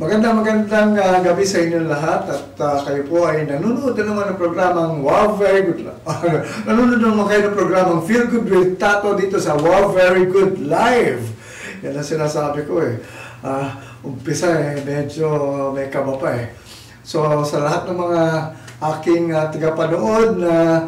Magandang gabi sa inyo lahat at kayo po ay nanonood na naman ng programang Wow Very Good nanonood naman kayo ng programang Feel Good with Tato dito sa Wow Very Good Live. Yan ang sinasabi ko eh. Umpisa eh, medyo may kaba pa eh. So sa lahat ng mga aking tagapanood na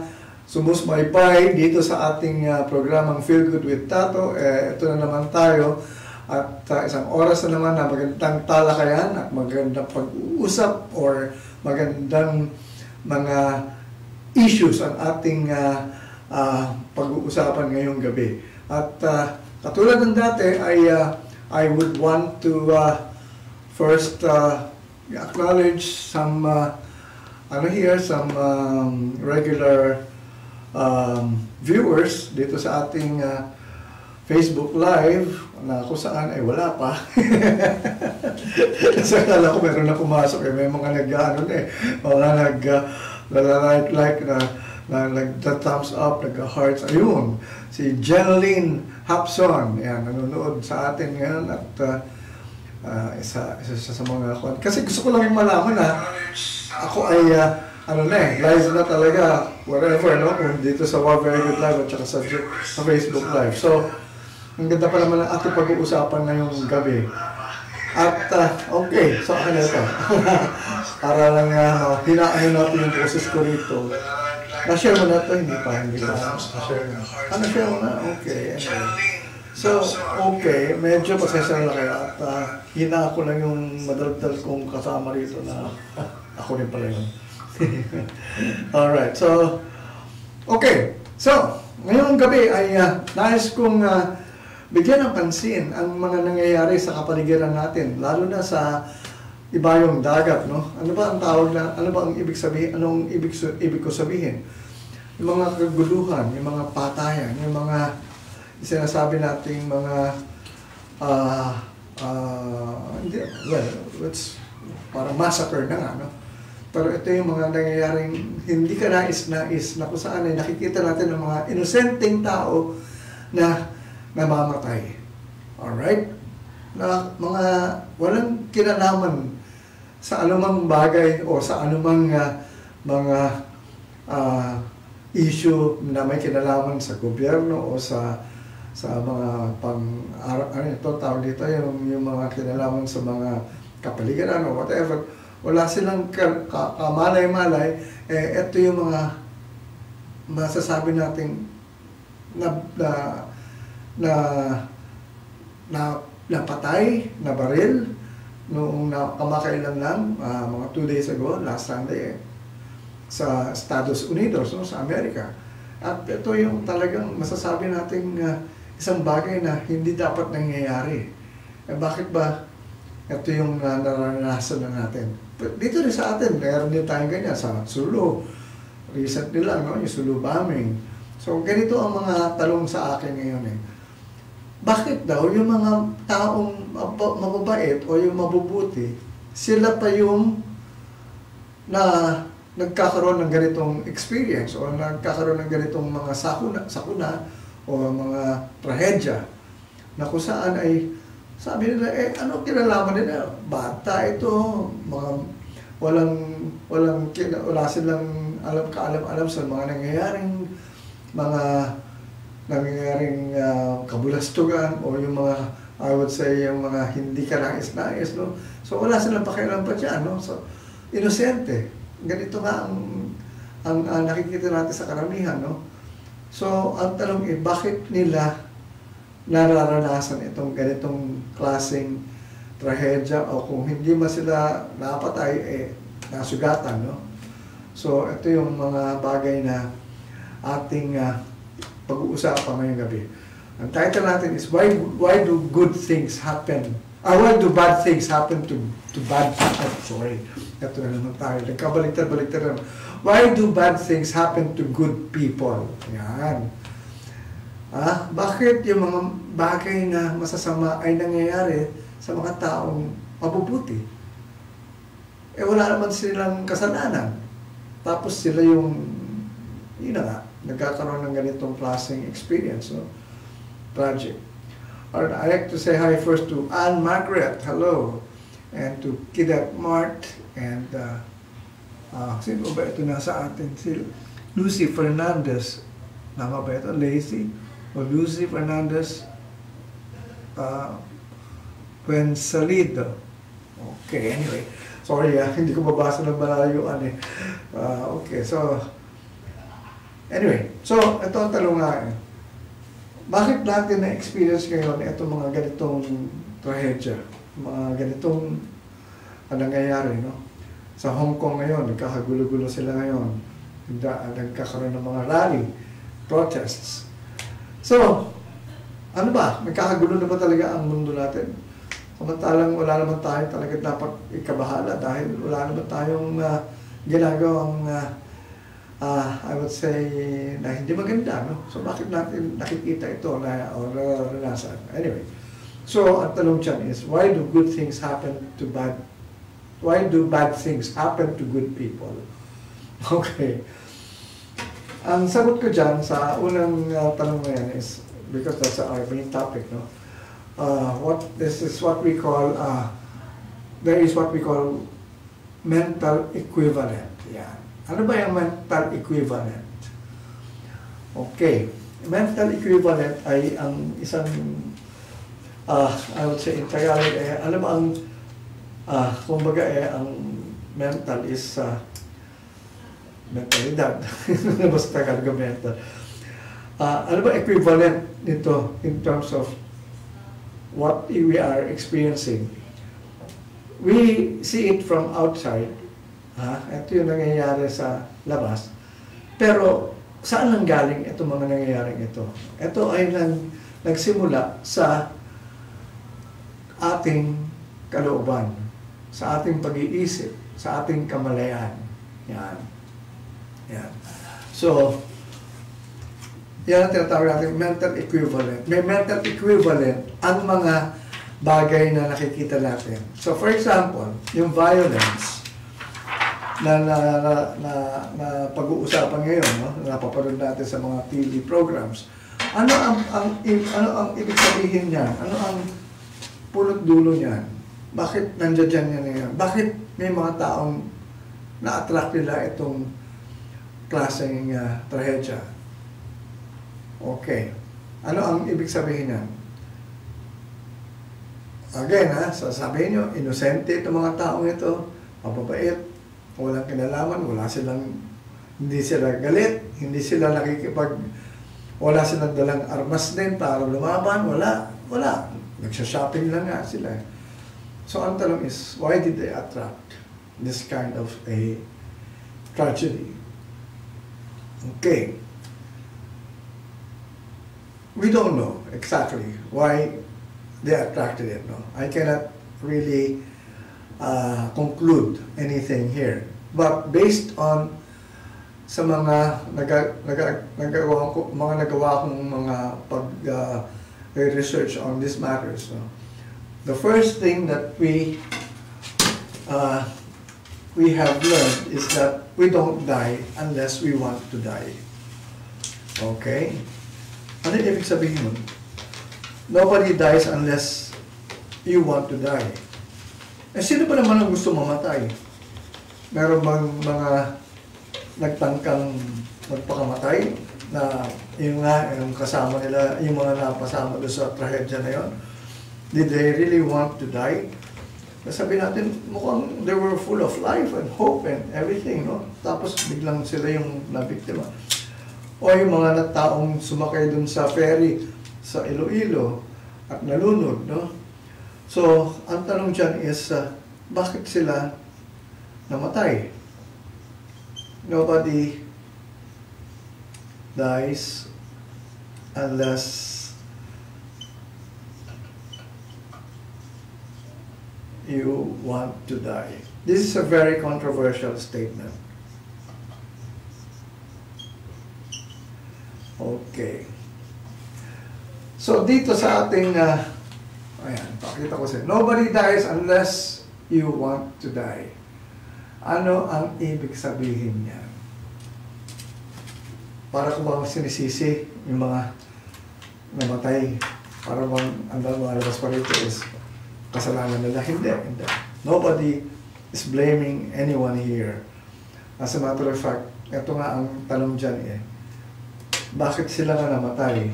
sumusmaybay dito sa ating programang Feel Good with Tato, ito na naman tayo. At isang oras na naman na magandang talakayan at magandang pag-uusap or magandang mga issues ang ating pag-uusapan ngayong gabi. At katulad ng dati, I would want to first acknowledge some some regular viewers dito sa ating Facebook Live na kung saan ay wala pa. Kasi akala ko meron na pumasok eh. May mga nag-ano eh. Mga nag-like na nag-thumbs up, nag-hearts. Ayun. Si Jeneline Hapson. Yan, nanonood sa atin ngayon at isa sa mga kwan. Kasi gusto ko lang malaman na ako ay live na talaga, whatever, no? Kung dito sa Wow Very Good Live at saka sa Facebook Live. So, ang ganda pa naman ang ating pag-uusapan ngayong gabi. At, okay, so akin na ito. Para lang hinahin natin yung process ko rito. Na-share mo na ito? Hindi pa. Na-share mo. Na-share mo na? Okay. Anyway. So, okay, medyo pasensya na kayo. At hina ko lang yung madaldal kong kasama rito na ako rin pala yun. Alright, so, okay. So, ngayong gabi ay nais kong bigyan ng pansin ang mga nangyayari sa kapaligiran natin, lalo na sa ibayong dagat, no? Ano ba ang tawag na, ano ba ang ibig sabihin, anong ibig ko sabihin? Yung mga kaguluhan, yung mga patayan, yung mga sinasabi nating mga it's parang massacre na nga, no? Pero ito yung mga nangyayaring hindi ka nais-nais na kung saan ay nakikita natin ng mga inosenteng tao na namamatay. Alright? Na mga walang kinalaman sa anumang bagay o sa anumang mga issue na may kinalaman sa gobyerno o sa mga tawag dito, yung mga kinalaman sa mga kapaligiran o whatever. Wala silang kamalay-malay. Ito yung mga masasabi nating napatay, na baril noong kamakailan lang, mga 2 days ago, last Sunday, sa Estados Unidos, no, sa Amerika. At ito yung talagang masasabi nating isang bagay na hindi dapat nangyayari. Bakit ba? Ito yung naranasan na natin. Dito rin sa atin, meron din tayong ganyan sa Sulu. Recently lang, no, yung Sulu bombing. So, ganito ang mga talong sa akin ngayon eh. Bakit daw yung mga taong mababait o yung mabubuti, sila pa yung nagkakaroon ng ganitong experience o nagkakaroon ng ganitong mga sakuna o mga trahedya na kung saan ay sabi nila, ano kinalaman nila? Bata ito, mga wala silang alam sa mga nangyayaring kabulastugan o yung mga, I would say, yung mga hindi ka nais-nais, no? So, wala silang pakialam pa dyan, no? So, inosente. Ganito nga ang nakikita natin sa karamihan, no? So, ang tanong bakit nila nararanasan itong ganitong klaseng trahedya o kung hindi man sila napatay, nasugatan, no? So, ito yung mga bagay na ating pag-uusapan ngayong gabi. Ang title natin is Why do good things happen? Why do bad things happen to bad people? Sorry. Ito na naman tayo. Nagkabaliktad-baliktad naman. Why do bad things happen to good people? Yan. Bakit yung mga bagay na masasama ay nangyayari sa mga taong mabubuti? Wala naman silang kasalanan. Tapos sila yung, nagkakaroon ng ganitong klaseng experience, no? Tragic. Alright, I like to say hi first to Anne Margaret. Hello. and to Kidap Mart, and sino ba ito nasa atin? Si Lucy Fernandez. Tama ba ito? Lazy? O Lucy Fernandez Puensalido. Okay, anyway. Sorry hindi ko babasa ng malayuan eh. Okay, so anyway, so ito ang tanong nga eh. Bakit natin na-experience ngayon itong mga ganitong trahedya, mga ganitong nangyayari, no? Sa Hong Kong ngayon, nagkakagulo-gulo sila ngayon. Nagkakaroon ng mga rally, protests. So, ano ba? Nagkakagulo na ba talaga ang mundo natin? Samantalang wala naman tayo talaga dapat ikabahala dahil wala naman tayong ginagawang I would say na hindi maganda, no? So bakit natin nakikita ito na o naranasan? Anyway, so ang tanong dyan is, why do bad things happen to good people? Okay. Ang sagot ko dyan sa unang tanong na yan is, because that's our main topic, no? This is what we call, there is what we call mental equivalent. Yan. Ano ba yung mental equivalent? Okay. Mental equivalent ay ang isang, I would say in Tagalog, ano ba ang, kumbaga ang mental is, mentalidad. Basta Tagalog mental. Ano ba equivalent nito in terms of what we are experiencing? We see it from outside. Ito yung nangyayari sa labas. Pero saan nanggaling itong mga nangyayaring ito? Ito ay nagsimula sa ating kalooban, sa ating pag-iisip, sa ating kamalayan. Yan. Yan. So, yan ang tinatawag natin mental equivalent. May mental equivalent ang mga bagay na nakikita natin. So for example, yung violence na pag-uusapan ngayon, no? Napapanood natin sa mga TV programs. Ano ang ibig sabihin niyan? Ano ang pulot dulo niyan? Bakit nandiyan yan? Bakit may mga taong na-attract nila itong klaseng trahedya? Okay. Ano ang ibig sabihin niyan? Again, sasabihin nyo, inosente itong mga taong ito, mababait, walang kinalaman, hindi sila galit, hindi sila wala silang dalang armas din para lumaban, wala. Nagsha-shopping lang nga sila. So, ang tanong is, why did they attract this kind of a tragedy? Okay. We don't know exactly why they attracted it. No, I cannot really conclude anything here. But based on sa mga nagawa kong mga research on these matters, no, the first thing that we have learned is that we don't die unless we want to die. Okay. Ano yung ibig sabihin nun? Nobody dies unless you want to die. Sino pa naman ang gusto mamatay? Meron bang mga nagtangkang magpakamatay na yung kasama nila, yung mga napasama doon sa trahedya na yun? Did they really want to die? Sabi natin, mukhang they were full of life and hope and everything, no? Tapos biglang sila yung nabiktima. O yung mga taong sumakay dun sa ferry sa Iloilo at nalunod, no? So, ang tanong dyan is, bakit sila namatay? Nobody dies unless you want to die. This is a very controversial statement. Okay. So, dito sa ating, ayan, pakita ko sa'yo. Nobody dies unless you want to die. Ano ang ibig sabihin niya? Para kung bang sinisisi yung mga namatay, para bang ang malabas pa rito is kasalanan nila. Hindi. Nobody is blaming anyone here. As a matter of fact, ito nga ang tanong dyan eh, bakit sila nga namatay?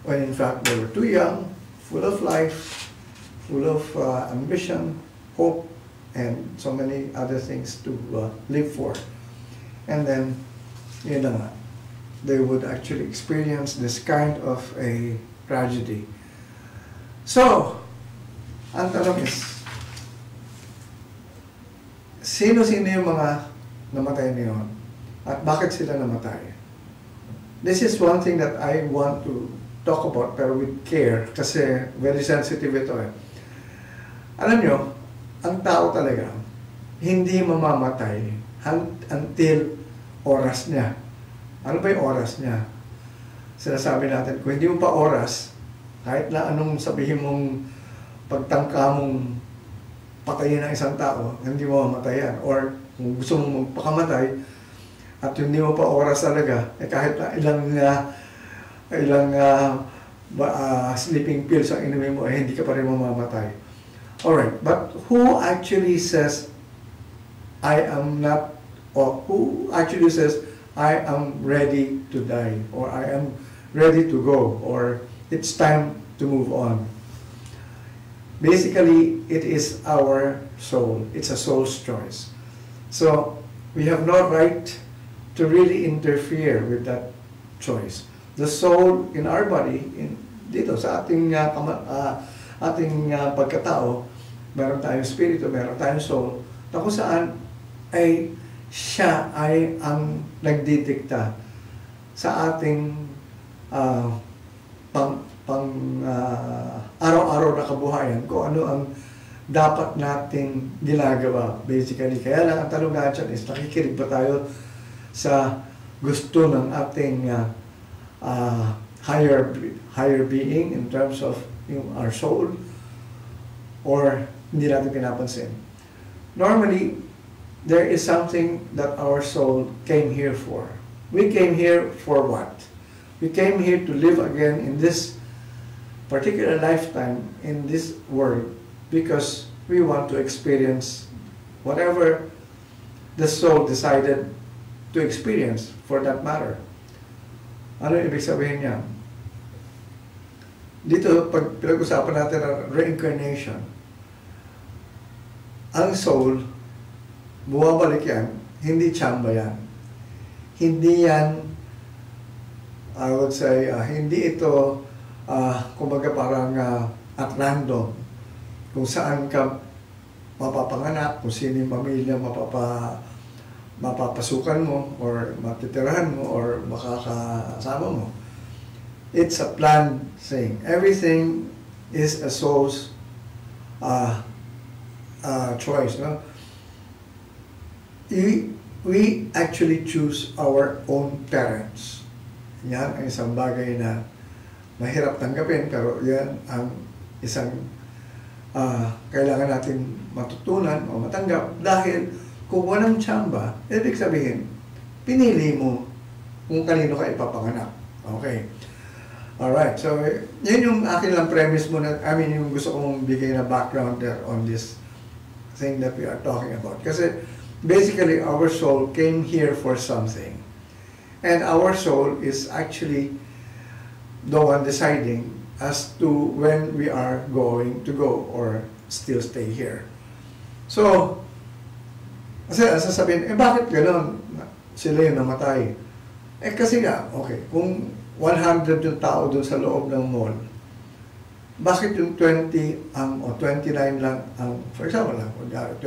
When in fact they were too young, full of life, full of ambition, hope, and so many other things to live for. And then, yun na nga, they would actually experience this kind of a tragedy. So, ang tanong is, sino-sino yung mga namatay niyon? At bakit sila namatay? This is one thing that I want to talk about, pero with care, kasi very sensitive ito eh. Alam nyo, ang tao talaga, hindi mamamatay until oras niya. Ano ba yung oras niya? Sinasabi natin, kung hindi mo pa oras, kahit na anong sabihin mong pagtangka mong patayin ng isang tao, hindi mo mamatayan. Or kung gusto mong magpakamatay, at hindi mo pa oras talaga, eh kahit na ilang sleeping pills ang inumin mo, eh hindi ka pa rin mamamatay. Alright, but who actually says, I am not, or who actually says, I am ready to die, or I am ready to go, or it's time to move on? Basically, it is our soul. It's a soul's choice. So, we have no right to really interfere with that choice. The soul in our body, dito sa ating pagkatao, meron tayong spirito, meron tayong soul, na kung saan ay siya ay ang nagdidikta sa ating araw-araw na kabuhayan, kung ano ang dapat nating ginagawa, basically. Kaya lang ang tanong nga dyan is, nakikinig ba tayo sa gusto ng ating higher being in terms of our soul, or hindi natin pinapansin? Normally, there is something that our soul came here for. We came here for what? We came here to live again in this particular lifetime, in this world, because we want to experience whatever the soul decided to experience, for that matter. Ano ibig sabihin niya? Dito, pag pinag-usapan natin ang reincarnation, ang soul, bumabalik yan, hindi tsamba yan. Hindi yan, I would say, hindi ito, kumbaga parang at random, kung saan ka mapapanganak, kung sino yung pamilya mapapasukan mo, or matitirahan mo, or makakasama mo. It's a planned thing. Everything is a soul's choice, no? We actually choose our own parents. Yan ang isang bagay na mahirap tanggapin, pero yan ang isang kailangan natin matutunan o matanggap, dahil kung walang tsamba, ibig sabihin, pinili mo kung kanino ka ipapanganak. Okay. Alright, so yan yung akin lang premise mo na, yung gusto kong bigay na background there on this thing that we are talking about. Kasi basically, our soul came here for something. And our soul is actually the one deciding as to when we are going to go or still stay here. So, kasi sasabihin, bakit gano'n? Sila yung namatay. Kasi nga, okay, kung 100 yung tao dun sa loob ng mall, bakit yung 20 o 29 lang ang, for example lang, 20,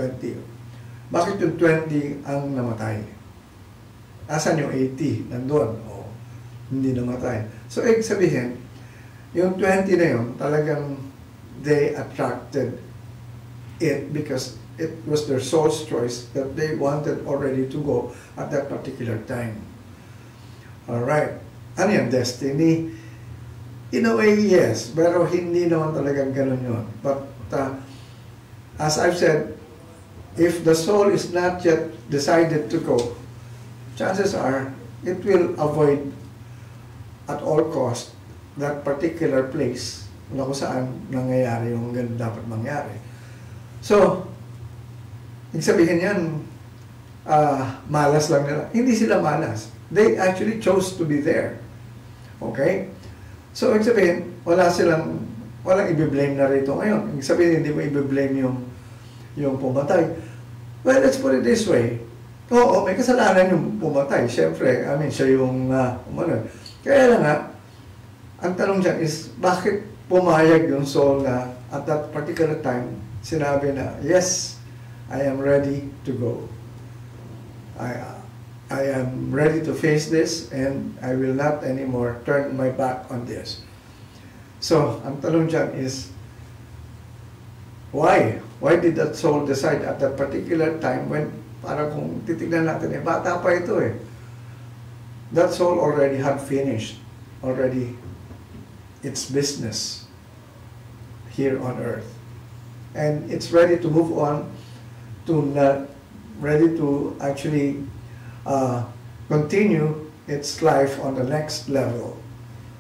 bakit yung 20 ang namatay? Asan yung 80? Nandun. O, hindi namatay. So, sabihin, yung 20 na yun, talagang they attracted it because it was their soul's choice that they wanted already to go at that particular time. Alright. Ano yan? Destiny? In a way, yes. Pero hindi naman talagang ganun yun. But, as I've said, if the soul is not yet decided to go, chances are it will avoid at all cost that particular place na kung saan nangyayari yung ganun dapat mangyari. So, Ibig sabihin yan, malas lang nila. Hindi sila malas. They actually chose to be there. Okay? So, ibig sabihin, walang i-blame na rito ngayon. Ibig sabihin, hindi mo i-blame yung pumatay. Well, let's put it this way. Oo, may kasalanan yung pumatay. Siyempre, siya yung umano. Kaya lang nga, ang tanong dyan is, bakit pumayag yung soul na at that particular time, sinabi na, yes, I am ready to go. I am ready to face this and I will not anymore turn my back on this. So, ang tanong dyan is, why? Why did that soul decide at that particular time when, parang kung titignan natin, bata pa ito that soul already had finished, already its business here on earth. And it's ready to move on ready to actually continue its life on the next level.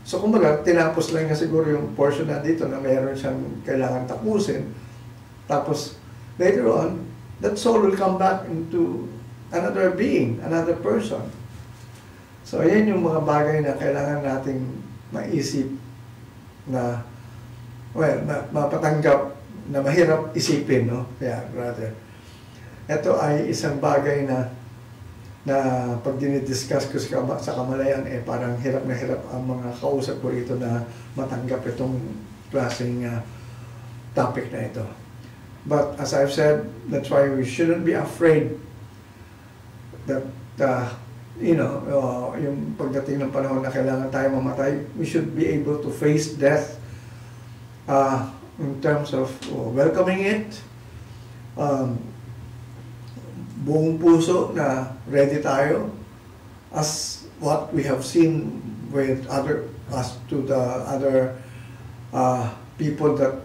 So kumbaga, tinapos lang niya siguro yung portion na dito na mayroon siyang kailangan tapusin. Tapos, later on, that soul will come back into another being, another person. So, ayan yung mga bagay na kailangan nating maisip na, well, mapatanggap na mahirap isipin, no? Kaya, rather. Ito ay isang bagay na pag dinidiscuss ko sa Kamalayan, parang hirap na hirap ang mga kausap ko rito na matanggap itong klaseng topic na ito. But as I've said, that's why we shouldn't be afraid that, yung pagdating ng panahon na kailangan tayo mamatay, we should be able to face death in terms of welcoming it, buong puso na ready tayo, as what we have seen with other people that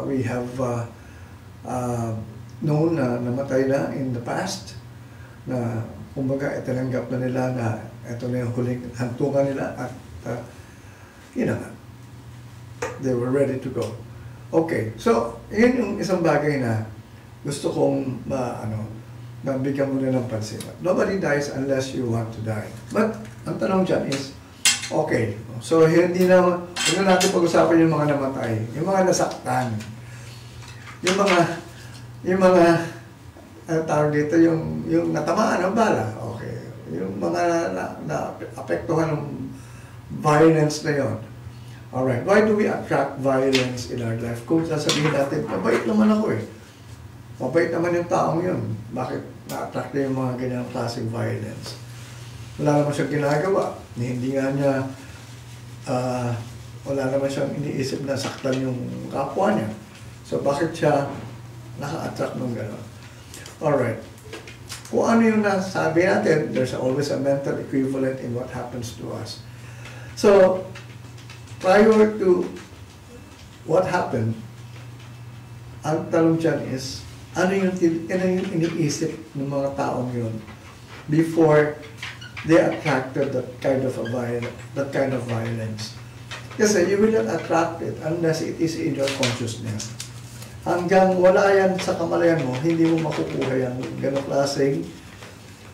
we have known na namatay na in the past, na kumbaga itinanggap na nila na ito na yung huling hantungan nila at they were ready to go. Okay, so yun yung isang bagay na gusto kong nabigyan mo na ng pansin. Nobody dies unless you want to die. But ang tanong dyan is, okay, so hindi na natin pag-usapan yung mga namatay, yung mga nasaktan, yung mga tawag dito, yung natamaan ng bala, okay, yung mga na-apektuhan ng violence na yon. Alright, why do we attract violence in our life? Kung sasabihin natin, mabait naman ako mabait naman yung taong yun, bakit na-attract na yung mga ganyang klaseng violence? Wala naman siyang ginagawa, hindi nga niya wala naman siyang iniisip na saktan yung kapwa niya. So bakit siya naka-attract ng gano'n? Alright. Kung ano yung nasabi natin, there's always a mental equivalent in what happens to us. So, prior to what happened, ang tanong dyan is, ano yung iniisip ng mga taong yun before they attracted that kind of violence? Kasi you will not attract it unless it is in your consciousness. Hanggang wala yan sa kamalayan mo, hindi mo makukuha yan ganong klaseng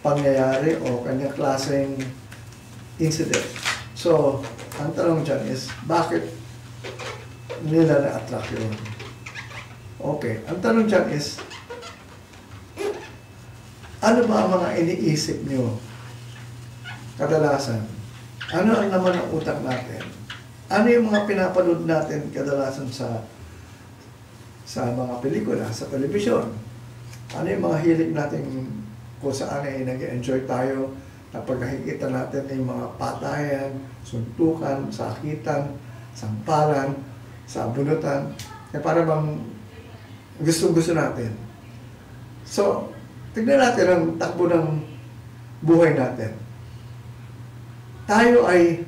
pangyayari o kanyang klaseng incident. So, ang tanong dyan is, bakit nila na-attract yun? Okay, ang tanong dyan is, ano ba ang mga iniisip nyo kadalasan? Ano ang naman ng utak natin? Ano yung mga pinapanood natin kadalasan sa mga pelikula, sa telebisyon? Ano yung mga hilig natin kung saan ay nag-enjoy tayo na pag nakikita natin yung mga patayan, suntukan, sakitan, sampalan, sabunutan, para bang gusto natin. So, tignan natin ang takbo ng buhay natin. Tayo ay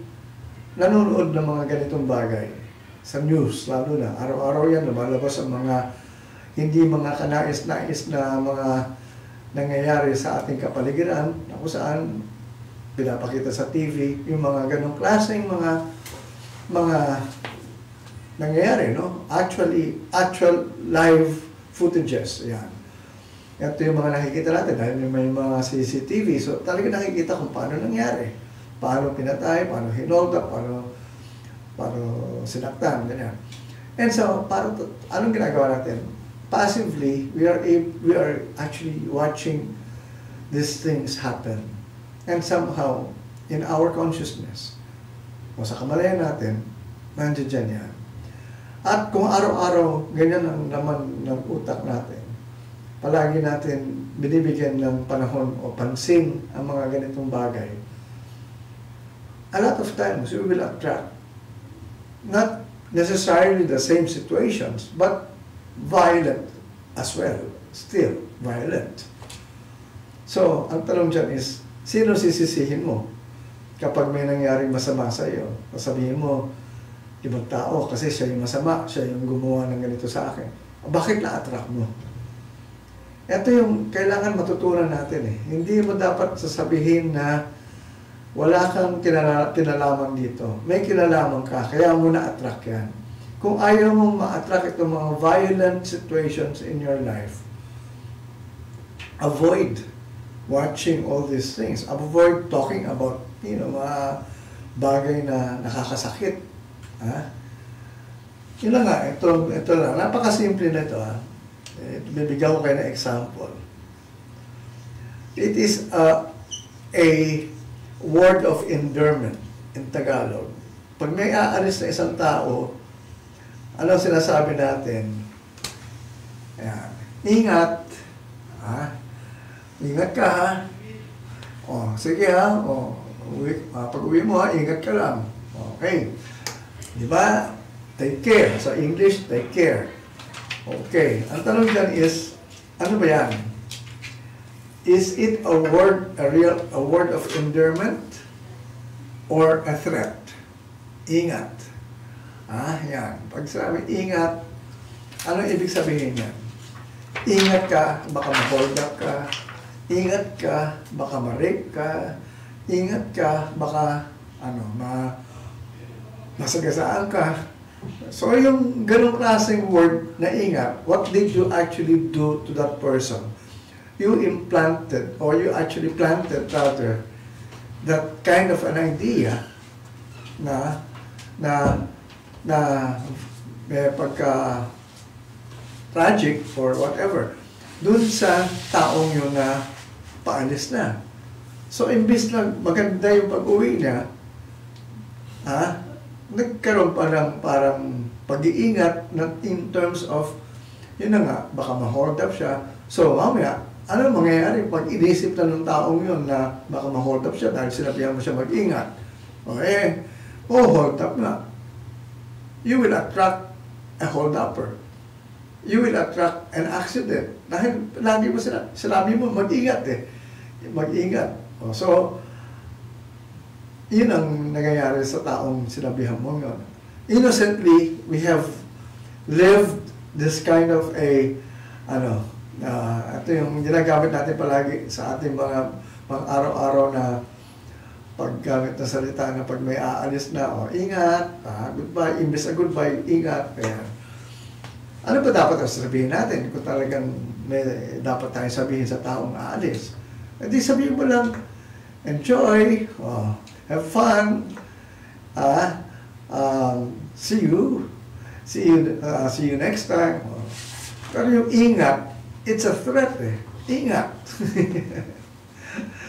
nanonood ng mga ganitong bagay sa news, lalo na. Araw-araw yan, lumalabas ang mga hindi mga kanais-nais na mga nangyayari sa ating kapaligiran, na kung saan pinapakita sa TV, yung mga ganong klaseng mga nangyayari, no? Actual live footages, yan. Ito yung mga nakikita natin dahil may mga CCTV. So talaga nakikita kung paano nangyari. Paano pinatay, paano hinolda, paano sinaktan, ganyan. And so, anong ginagawa natin? Passively, we are actually watching these things happen. And somehow, in our consciousness, o sa kamalayan natin, nandiyan dyan yan. At kung araw-araw, ganyan ang laman ng utak natin, palagi natin binibigyan ng panahon o pansin ang mga ganitong bagay, a lot of times we will attract not necessarily the same situations, but violent as well, still violent. So, ang tanong dyan is, sino sisisihin mo kapag may nangyaring masama sa iyo? Sabihin mo, ibang tao kasi siya yung masama, siya yung gumawa ng ganito sa akin. Bakit na-attract mo? Ito yung kailangan matutunan natin eh. Hindi mo dapat sasabihin na wala kang kinalaman dito. May kinalaman ka, kaya mo na-attract yan. Kung ayaw mong ma-attract itong mga violent situations in your life, avoid watching all these things. Avoid talking about, mga bagay na nakakasakit. Yun lang nga, ito lang. Napakasimple na ito. Bibigyan ko kayo ng example. It is a word of endearment in Tagalog. Pag may aalis na isang tao, ano sinasabi natin? Ayan. Ingat. Ingat ka ha. Sige ha. Pag uwi mo ha, ingat ka lang. Okay. Di ba? Take care. Sa English, take care. Okay. Ang tanong dyan is, ano ba yan? Is it a word of endearment or a threat? Ingat. Yan. Pag sabi ingat, ano ibig sabihin yan? Ingat ka, baka ma-hold up ka. Ingat ka, baka ma-rape ka. Ingat ka, baka masagasaan ka. So yung ganong klaseng word na ingat, what did you actually do to that person? You implanted, or you actually planted rather, that kind of an idea na may pagka tragic or whatever dun sa taong yun na paalis na. So imbis na maganda yung pag-uwi niya, nagkaroon pa ng parang pag-iingat in terms of, yun na nga, baka ma-hold up siya. So mamaya, ano mangyayari pag inisip na ng taong yun na baka ma-hold up siya dahil sinabihan mo siya mag-ingat? Hold up na. You will attract a hold-upper. You will attract an accident. Dahil lagi mo sinabi mo mag-ingat eh. Mag-ingat. So, yun ang nangyayari sa taong sinabihan mo yun. Innocently, we have lived this kind of ito yung ginagamit natin palagi sa ating mga pang-araw-araw na paggamit ng salita na pag may aalis na, ingat, goodbye, imbes na goodbye, ingat. Ano ba dapat sabihin natin kung talagang may dapat tayong sabihin sa taong aalis? Hindi sabihin mo lang, enjoy, have fun, see you next time. Pero yung ingat, it's a threat eh. Ingat.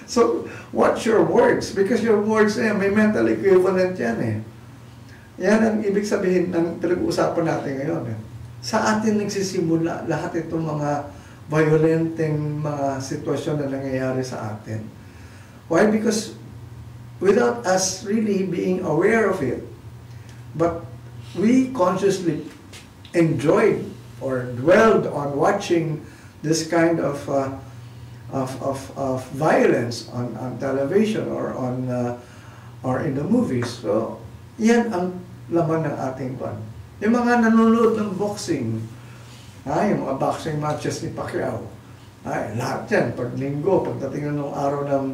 So, watch your words because your words may mental equivalent yan eh. Yan ang ibig sabihin ng pinag-uusapan natin ngayon eh. Sa atin nagsisimula lahat itong mga violenteng mga sitwasyon na nangyayari sa atin. Why? Because without us really being aware of it, but we consciously enjoyed or dwelled on watching this kind of violence on television or in the movies. So, yan ang laman ng ating pan. Yung mga nanonood ng boxing, yung mga boxing matches ni Pacquiao, lahat yan, pag linggo, pagdating ng araw ng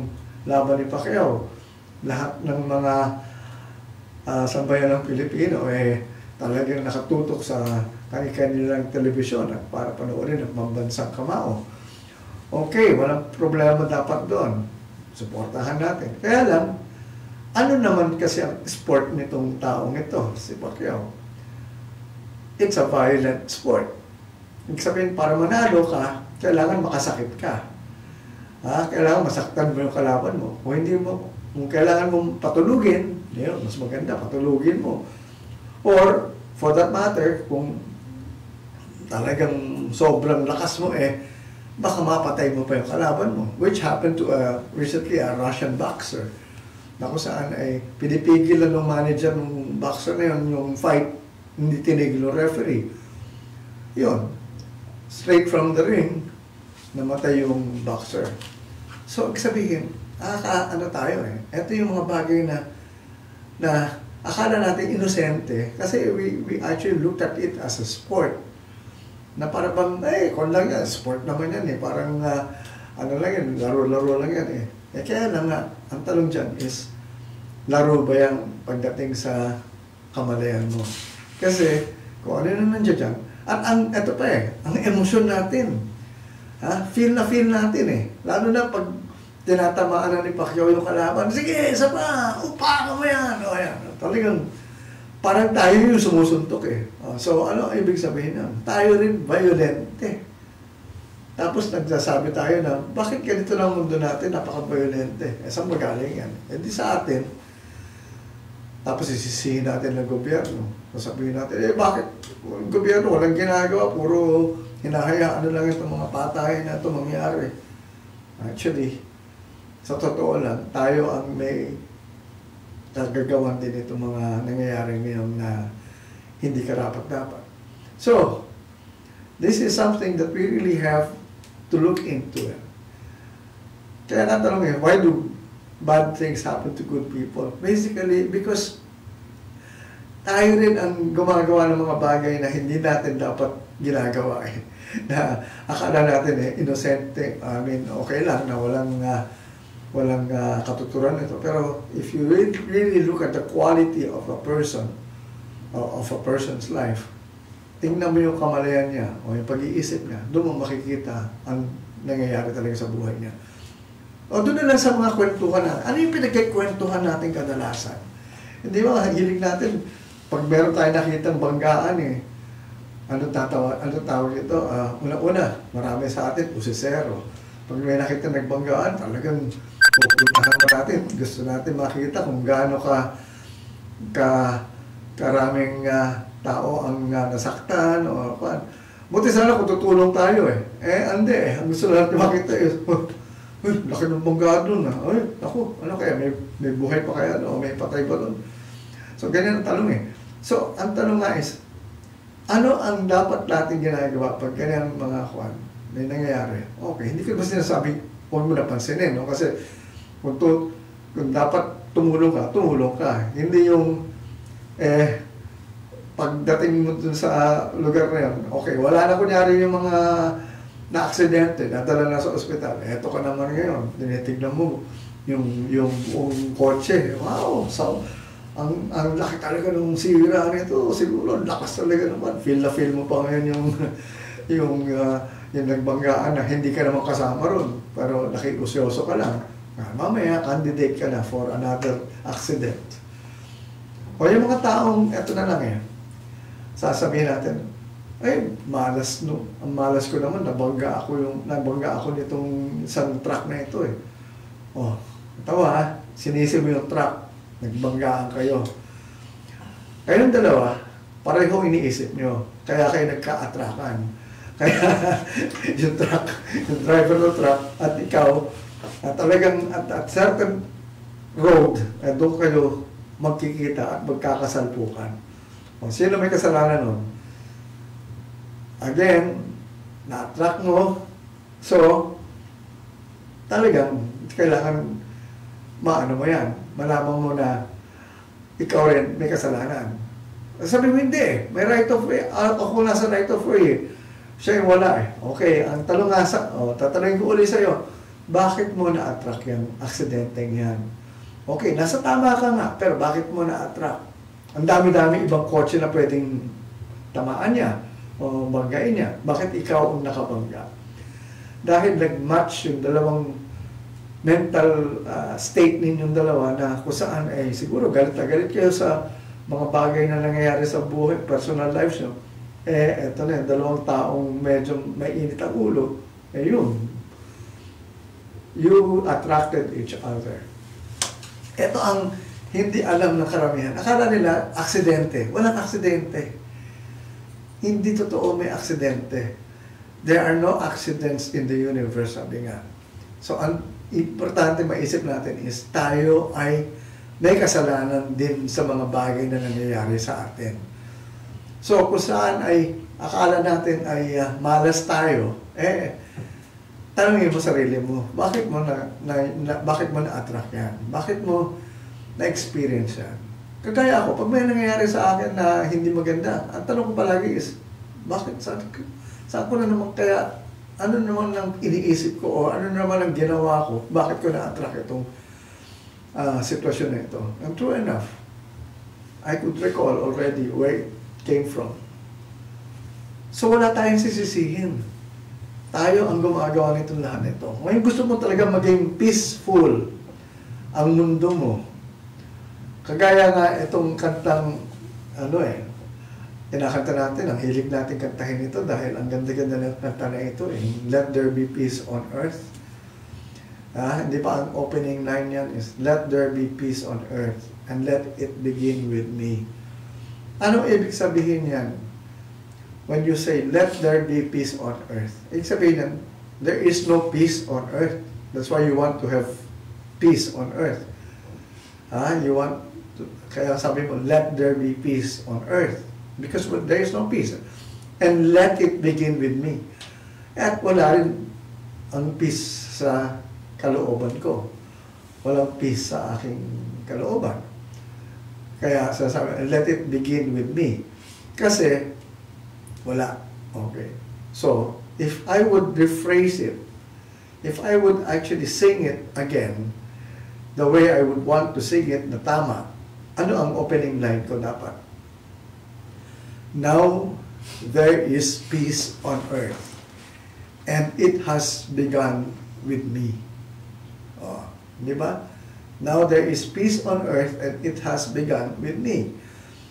laban ni Pacquiao, lahat ng mga sambayan ng Pilipino, talagang nakatutok sa kanilang telebisyon at para panoorin ang pambansang kamao. Okay, walang problema dapat doon. Suportahan natin. Kaya lang, ano naman kasi ang sport nitong taong ito, si Pacquiao? It's a violent sport. Ibig sabihin, para manalo ka, kailangan makasakit ka. Kailangan masaktan mo yung kalaban mo. Kung hindi mo, kung kailangan mong patulugin, mas maganda, patulugin mo. Or, for that matter, kung talagang sobrang lakas mo baka mapatay mo pa yung kalaban mo. Which happened to recently a Russian boxer. Na kung saan ay pinipigilan ng manager ng boxer na yun, yung fight, hindi tinigil ng referee. Yun. Straight from the ring, namatay yung boxer. So, sabihin, ano tayo Ito yung mga bagay na akala natin inosente kasi we actually looked at it as a sport. Na para bang, kung lang yan, sport naman yan parang, ano lang yan, laro-laro lang yan kaya lang ang tanong dyan is, laro ba yan pagdating sa kamalayan mo? Kasi, kung ano na nandiyan dyan, ito pa ang emosyon natin. Feel natin Lalo na pag tinatamaan na ni Pacquiao yung kalaban, sige, isa pa, upa ka mo yan. Ayan. Talagang, parang tayo yung sumusuntok So, ano ibig sabihin nun? Tayo rin violente. Tapos nagsasabi tayo na, bakit ganito lang mundo natin, napaka-violente? Saan magaling yan? Hindi sa atin. Tapos isisihin natin ng gobyerno. Sasabihin natin, bakit? Yung gobyerno walang ginagawa, puro hinahayaan lang itong mga patayin na ito mangyari. Actually, sa totoo lang, tayo ang may nagagawan din itong mga nangyayari ngayon na hindi karapat-dapat. So, this is something that we really have to look into. Kaya natanong why do bad things happen to good people? Basically, because tayo rin ang gumagawa ng mga bagay na hindi natin dapat ginagawa na akala natin inosente. I mean, okay lang na walang katuturan ito. Pero if you really look at the quality of a person, of a person's life, tingnan mo yung kamalayan niya o yung pag-iisip niya, doon mo makikita ang nangyayari talaga sa buhay niya. O doon na lang sa mga kwentuhan na, ano yung pinagkikwentuhan natin kadalasan? Hindi ba, hilig natin, pag meron tayo nakitang banggaan ano tawag ito? Una-una, marami sa atin, usisero. Pag may nakita nagbanggaan, talagang pupuntahan pa natin. Gusto natin makita kung gaano karaming tao ang nasaktan o ano. Buti sana kung tutulong tayo hindi ang gusto natin makita laki ng banggaan doon ano kaya, may buhay pa kaya o may patay pa doon. So ganyan ang tanong So ang tanong nga is, ano ang dapat natin ginagawa pag ganyan mga may nangyayari? Okay, hindi ko ba sinasabi huwag mo napansinin, no? Kasi kung dapat tumulong ka. Hindi yung pagdating mo dun sa lugar na yun, okay, wala na kunyari yung mga na-aksidente, nadala na sa ospital. Eto ka naman ngayon, tinitignan mo yung buong kotse. Wow, so, ang laki talaga nung sira nito. Siguro, lakas talaga naman. Feel mo pa ngayon yung nagbanggaan na hindi ka naman kasama ron. Pero nakikusyoso ka lang. Mamaya, candidate ka na for another accident. O yung mga taong, eto na lang sasabihin natin, malas no. Ang malas ko naman, nabangga ako nitong isang truck na ito tawa sinisi mo yung truck, nagbanggaan kayo. Kayong dalawa, pareho iniisip nyo, kaya kayo nagka-atrakan. Kaya yung driver ng truck at ikaw, talagang at certain road, doon kayo magkikita at magkakasalpukan. Kung sino may kasalanan nun, again, na-attract mo, so, talagang, kailangan, maano mo yan, malaman mo na, ikaw rin may kasalanan. Sabi mo, hindi, may right of way, ako nasa right of way, siya yung wala Okay, ang tanong nga tatanungin ko ulit sa'yo, bakit mo na-attract yung aksidenteng yan? Okay, nasa tama ka nga, pero bakit mo na-attract? Ang dami-dami ibang kotse na pwedeng tamaan niya o banggain niya. Bakit ikaw ang nakabangga? dahil nag-match yung dalawang mental state ninyong dalawa na kung saan ay siguro galit na galit kayo sa mga bagay na nangyayari sa buhay, personal lives nyo. Eto na, dalawang taong medyo may init ang ulo, yun. You attracted each other. Ito ang hindi alam ng karamihan. Akala nila, aksidente. Walang aksidente. Hindi totoo may aksidente. There are no accidents in the universe, sabi nga. So, ang importante maisip natin is tayo ay may kasalanan din sa mga bagay na nangyayari sa atin. So, kung saan ay akala natin ay malas tayo, tanongin mo sarili mo, bakit mo bakit mo na-attract yan? Bakit mo na-experience yan? Kagaya ako, pag may nangyayari sa akin na hindi maganda, ang tanong ko palagi is, bakit? Saan ko na naman kaya, ano naman ang iniisip ko o ano naman ang ginawa ko, bakit ko na-attract itong sitwasyon na ito? And true enough, I could recall already where it came from. So wala tayong sisisihin. Tayo ang gumagawa nitong lahat nito. Ngayon gusto mo talaga maging peaceful ang mundo mo. Kagaya nga itong kantang, kinakanta natin, ang hilig natin kantahin ito dahil ang ganda-ganda ng kanta na ito, Let there be peace on earth. Hindi pa ang opening line yan is, Let there be peace on earth and let it begin with me. Ano ibig sabihin yan? When you say, let there be peace on earth, ibig sabihin yan, there is no peace on earth. That's why you want to have peace on earth. Kaya sabi mo, let there be peace on earth. Because there is no peace. And let it begin with me. At wala rin ang peace sa kalooban ko. Walang peace sa aking kalooban. Kaya sasabi, let it begin with me. Kasi, wala. Okay. So, if I would rephrase it, if I would actually sing it again, the way I would want to sing it na tama, ano ang opening line ko dapat? Now, there is peace on earth, and it has begun with me. Di ba? Now, there is peace on earth, and it has begun with me.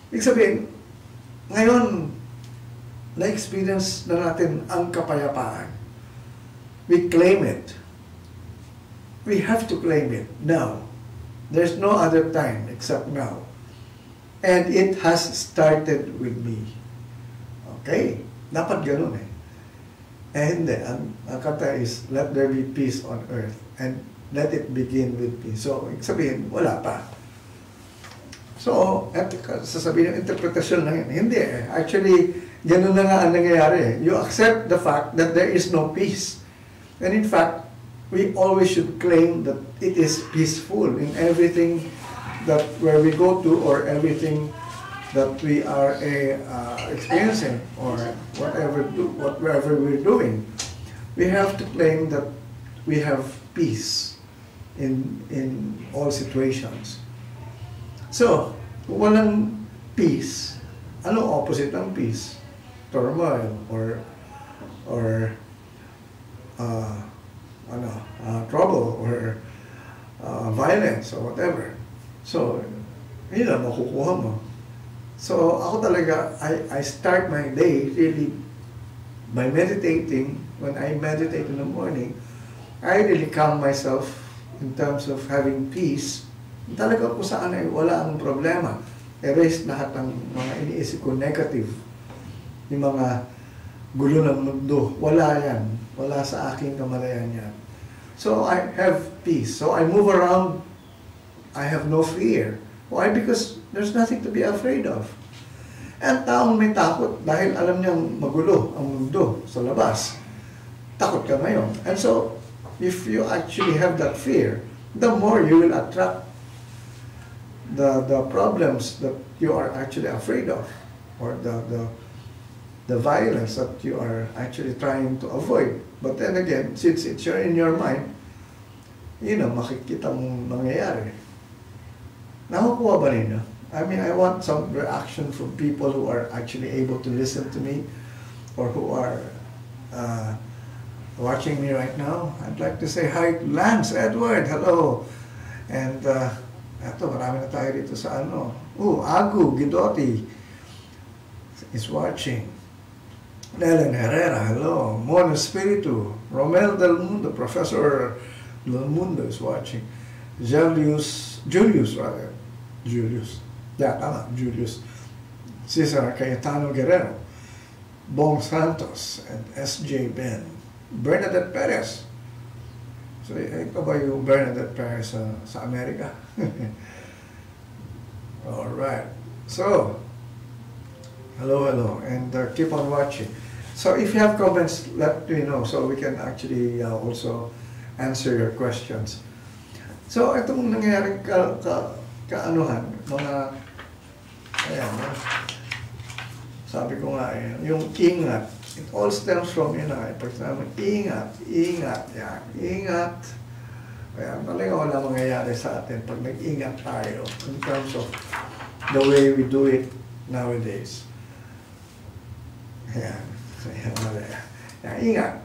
Ibig sabihin, ngayon, na-experience na natin ang kapayapaan. We claim it. We have to claim it now. There's no other time except now. And it has started with me. Okay? Dapat ganun hindi. Ang kata is, let there be peace on earth and let it begin with me. So, sabihin, wala pa. So, sasabihin ng interpretasyon lang yan. Hindi Actually, ganun na nga ang nangyayari. You accept the fact that there is no peace. And in fact, we always should claim that it is peaceful in everything that where we go to or everything that we are experiencing or whatever we're doing. We have to claim that we have peace in all situations. So, kung walang peace, anong opposite ng peace? Turmoil or trouble or violence or whatever. So, yun ang makukuha mo. So, ako talaga, I start my day really by meditating. When I meditate in the morning, I really calm myself in terms of having peace. Talaga kung saan ay wala ang problema. Erase lahat ng mga iniisip ko negative. Yung mga gulo ng mundo. Wala yan. Wala sa aking kamalayan yan. So, I have peace. So, I move around. I have no fear. Why? Because there's nothing to be afraid of. And taong may takot dahil alam niyang magulo ang mundo sa labas. Takot ka ngayon. And so, if you actually have that fear, the more you will attract the problems that you are actually afraid of, or the violence that you are actually trying to avoid. But then again, since it's in your mind, makikita mong mangyayari. Nakukuha ba ninyo? I mean, I want some reaction from people who are actually able to listen to me, or who watching me right now. I'd like to say hi to Lance Edward. Hello. And eto, marami na tayo dito sa ano. Agu Gidotti is watching. Nelen Herrera, hello. Mona Spiritu. Romel Del Mundo, Professor Del Mundo is watching. Julius. Yeah, tama, Julius. Cesar Cayetano Guerrero. Bong Santos and SJ Ben. Bernadette Perez. So, ito ba yung Bernadette Perez sa Amerika? Alright. So, hello, and keep on watching. So, if you have comments, let me know so we can actually also answer your questions. So, itong nangyayaring kaanuhan, mga, ayan, sabi ko nga, yung ingat, it all stems from, for example, ingat, yan, ingat. Kaya talaga wala mangyayari sa atin pag nag-ingat tayo in terms of the way we do it nowadays. Ayan, yan, ingat.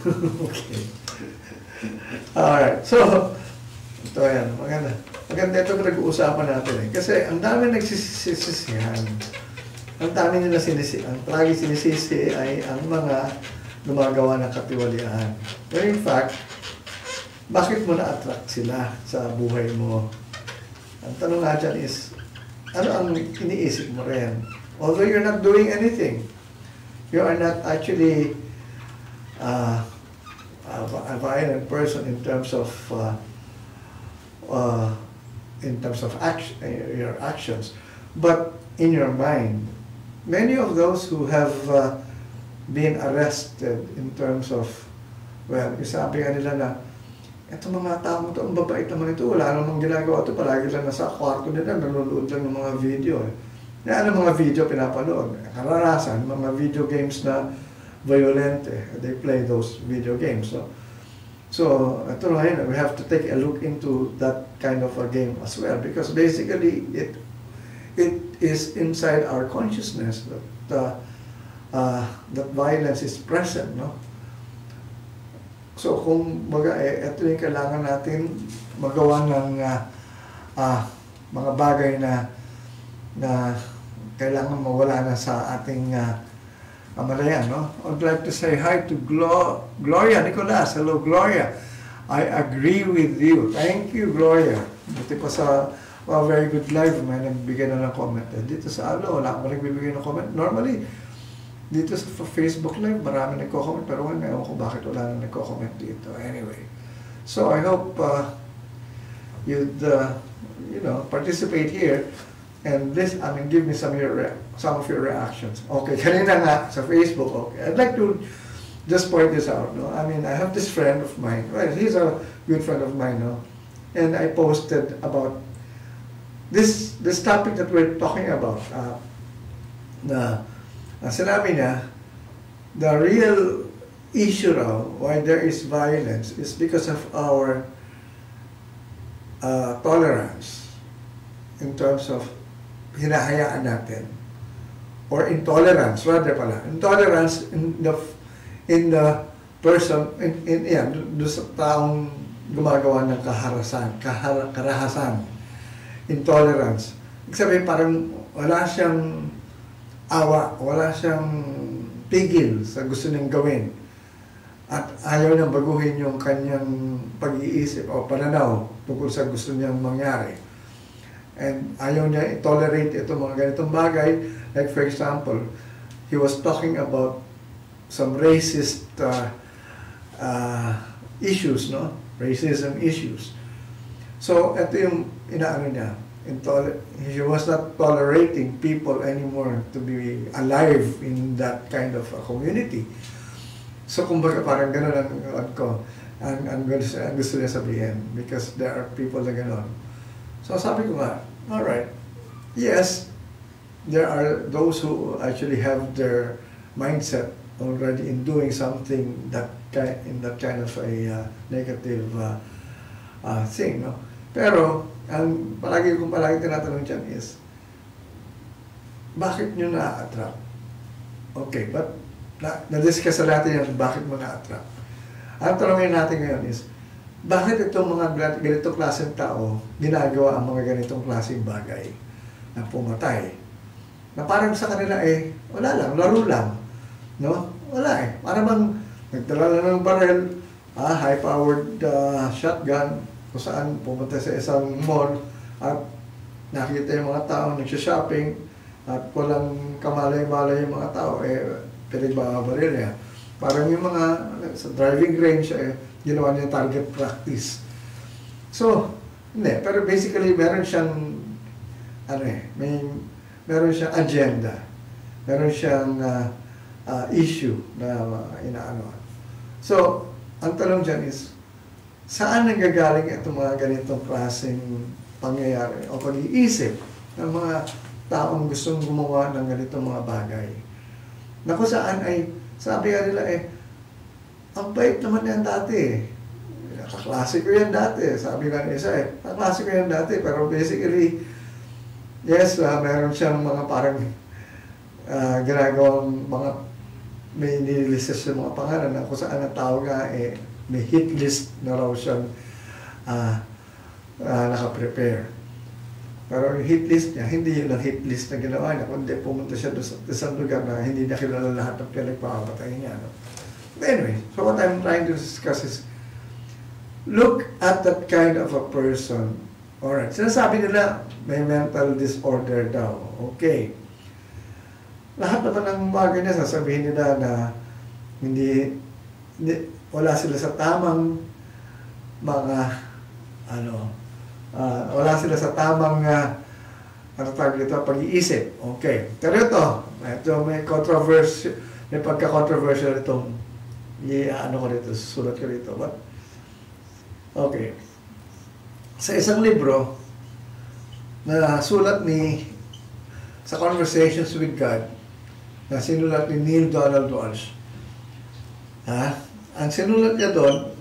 Okay. Alright, so, ito yan, maganda ito nag-uusapan natin eh. Kasi ang dami nagsisisihan. Ang dami nila ang lagi sinisisi ay ang mga gumagawa ng katiwalian. Pero in fact, bakit mo na-attract sila sa buhay mo? Ang tanong nga dyan is, ano ang iniisip mo rin? Although you're not doing anything, you are not actually a violent person in terms of your actions, but in your mind. Many of those who have been arrested in terms of, well, sabi nga nila na, eto mga tao ito, ang babait naman ito, wala namang ginagawa ito, palagi lang nasa kwarto nila, nanonood lang ng mga video. Ano mga video pinapanood? Karanasan, mga video games na violente. They play those video games. So ito na yun, we have to take a look into that kind of a game as well, because basically it is inside our consciousness that that violence is present, no? So kung ito yung kailangan natin magawa ng mga bagay na kailangan mawala na sa ating kamalayan, no? I'd like to say hi to Gloria Nicolas. Hello, Gloria. I agree with you. Thank you, Gloria. Buti pa sa very good live, may nagbigay na ng comment. Dito sa wala akong nagbibigay ng comment. Normally, dito sa Facebook live, marami nagko-comment, pero ngayon, ewan ko bakit wala na nagko-comment dito. Anyway, so I hope you'd, participate here, and give me some of your reactions. Okay, kanina nga sa Facebook, okay. I'd like to just point this out, no? I have this friend of mine, well, he's a good friend of mine, no? And I posted about this topic that we're talking about, sinabi niya, the real issue raw why there is violence is because of our tolerance in terms of hinahayaan natin, or intolerance in the person, doon sa taong gumagawa ng karahasan, intolerance. Ibig sabihin, parang wala siyang awa, wala siyang pigil sa gusto niyang gawin. At ayaw niyang baguhin yung kanyang pag-iisip o pananaw tungkol sa gusto niyang mangyari. And ayaw niya i-tolerate ito mga ganitong bagay. Like for example, he was talking about some racist issues, no? Racism issues. So, ito yung inaano niya. He was not tolerating people anymore to be alive in that kind of a community. So, kumbaga parang gano'n ang gusto niya sabihin, because there are people na gano'n. So, sabi ko nga, alright, yes, there are those who actually have their mindset already in doing something in that kind of a negative thing, no? Pero, ang palagi tinatanong dyan is, bakit nyo na-attract? Okay, but na-discuss natin yan, bakit mo na-attract? Ang tanongin natin ngayon is, bakit itong mga ganitong klaseng tao ginagawa ang mga ganitong klaseng bagay na pumatay? Na parang sa kanila wala lang, laro lang. No? Wala Parang bang nagdala lang ng baril, high-powered shotgun, kung saan pumunta sa isang mall at nakita yung mga tao nagsha-shopping at walang kamalay-malay yung mga tao, pinagbabaril niya. Parang yung mga sa driving range, ginawa niya target practice. So, hindi. Pero basically, meron siyang, meron siyang agenda. Meron siyang issue na inaano. So, ang tanong dyan is, saan nanggagaling itong mga ganitong klaseng pangyayari o pag-iisip ng mga taong gustong gumawa ng ganitong mga bagay? Na kung saan sabi nga nila ang bait naman yan dati. Kaklase ko yan dati. Sabi nga ni isa kaklase ko yan dati. Pero basically, yes, meron siyang mga parang ginagawang mga may nililistas sa mga pangalan na kung saan ang tao nga may hit list na raw siyang nakaprepare. Pero yung hit list niya, hindi yun ang hit list na ginawa niya, kundi pumunta siya doon sa isang lugar na hindi niya kilala lahat ng pinagpapatay niya. No? Anyway, so what I'm trying to discuss is, look at that kind of a person. Alright, sinasabi nila, may mental disorder daw. Okay. Lahat naman ng bagay niya, sasabihin nila na hindi wala sila sa tamang mga wala sila sa tamang pag-iisip. Okay. Pero ito may controversy, may pagka-controversial itong sulat ko dito. But, okay. Sa isang libro na sulat sa Conversations with God, na sinulat ni Neil Donald Walsh. Ang sinulat niya doon,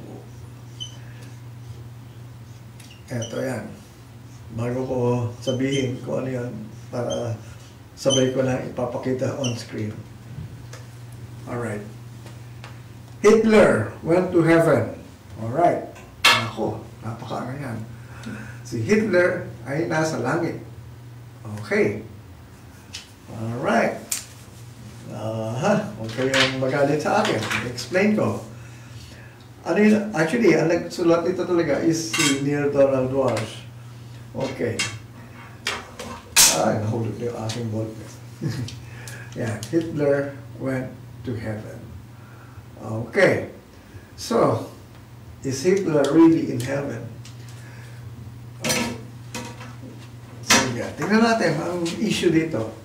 eto yan. Bago ko sabihin kung ano yan, para sabay ko lang ipapakita on screen. Alright. Hitler went to heaven. Alright. Ako, napakaano yan. Si Hitler ay nasa langit. Okay. Alright. Huwag kayong magalit sa akin. Explain ko. Actually, ang nagsulat nito talaga is si Neil Donald Walsh. Okay. Nahulog na yung aking ballpen. Yeah, Hitler went to heaven. Okay. So, is Hitler really in heaven? Sige, tingnan natin ang issue dito.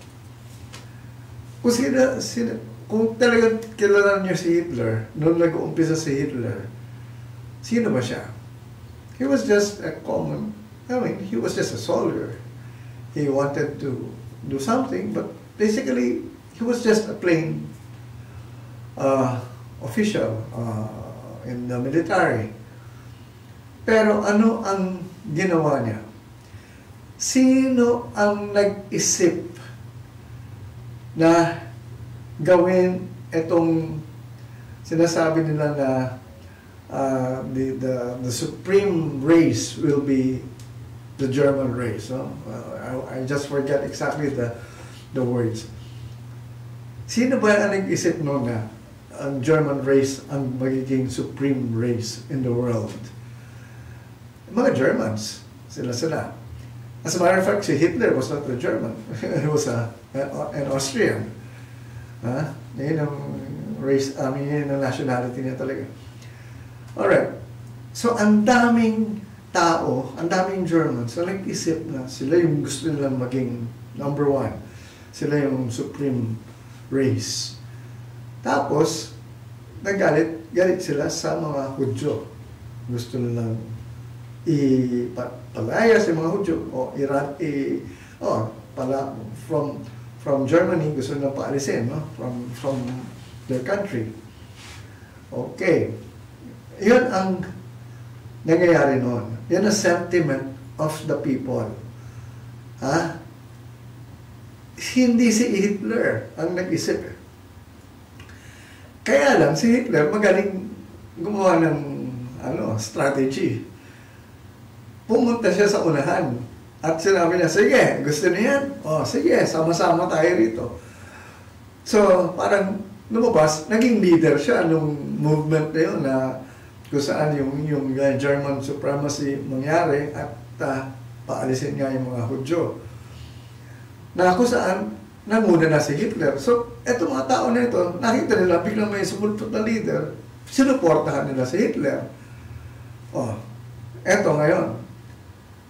Kung talagang kilala niyo si Hitler, noong nag-uumpisa si Hitler, sino ba siya? He was just a he was just a soldier. He wanted to do something, but basically, he was just a plain official in the military. Pero ano ang ginawa niya? Sino ang nag-isip na gawin itong sinasabi nila na the supreme race will be the German race. No? I just forget exactly the words. Sino ba ang nag-isip noon na ang German race ang magiging supreme race in the world? Mga Germans. Sila. As a matter of fact, si Hitler was not a German. He was an Austrian. Yun ang race, yun ang nationality niya talaga. Alright. So, ang daming tao, ang daming Germans, so nag-isip na sila yung gusto nilang maging number one. Sila yung supreme race. Tapos, galit sila sa mga Hudyo. Gusto nilang ipalaya sa mga Hudyo o from Germany, gusto nilang paalisin, no? From their country. Okay. Yun ang nangyayari noon. Yan ang sentiment of the people. Hindi si Hitler ang nag-isip. Kaya lang, si Hitler magaling gumawa ng strategy. Pumunta siya sa unahan at sinabi niya, sige, gusto niya yan? O, sige, sama-sama tayo rito. So, parang lumabas, naging leader siya nung movement na yun na kung saan yung German supremacy mangyari at paalisin nga yung mga Hudyo. Na kung saan, nanguna na si Hitler. So, eto mga tao na ito, nakita nila, biglang may sumulpot na leader, sinuportahan nila si Hitler. Oh, eto ngayon.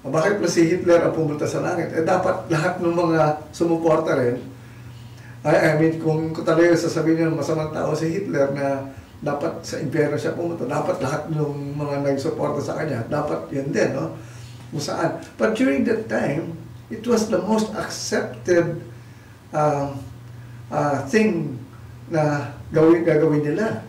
Bakit pa si Hitler ang pumunta sa langit? Dapat lahat ng mga sumuporta rin, I mean, kung talaga sasabihin niyo masamang tao si Hitler na dapat sa impyerno siya pumunta, dapat lahat ng mga nagsuporta sa kanya, dapat yan din, no? Kung saan. But during that time, it was the most accepted thing na gagawin nila.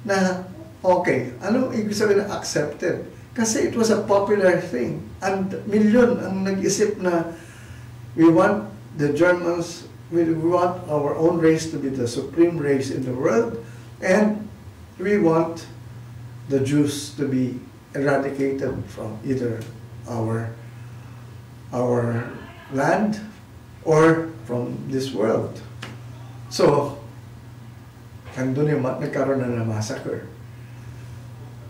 Na, okay, anong ibig sabihin na accepted? Kasi it was a popular thing. And milyon ang nag-isip na we want the Germans, we want our own race to be the supreme race in the world, and we want the Jews to be eradicated from either our land or from this world. So, andun yung nagkaroon na ng massacre.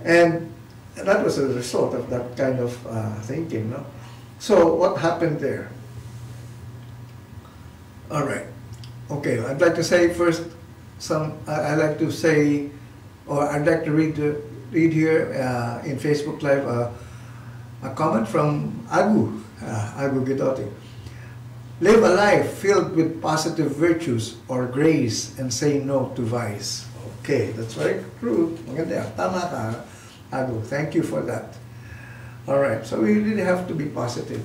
And that was a result of that kind of thinking, no? So, what happened there? All right. Okay, I'd like to say first I'd like to say, or I'd like to read here in Facebook Live a comment from Agu Gidoti. Live a life filled with positive virtues or grace and say no to vice. Okay, that's very true. Maganda. Tama ka, Agu. Thank you for that. All right, so we really have to be positive.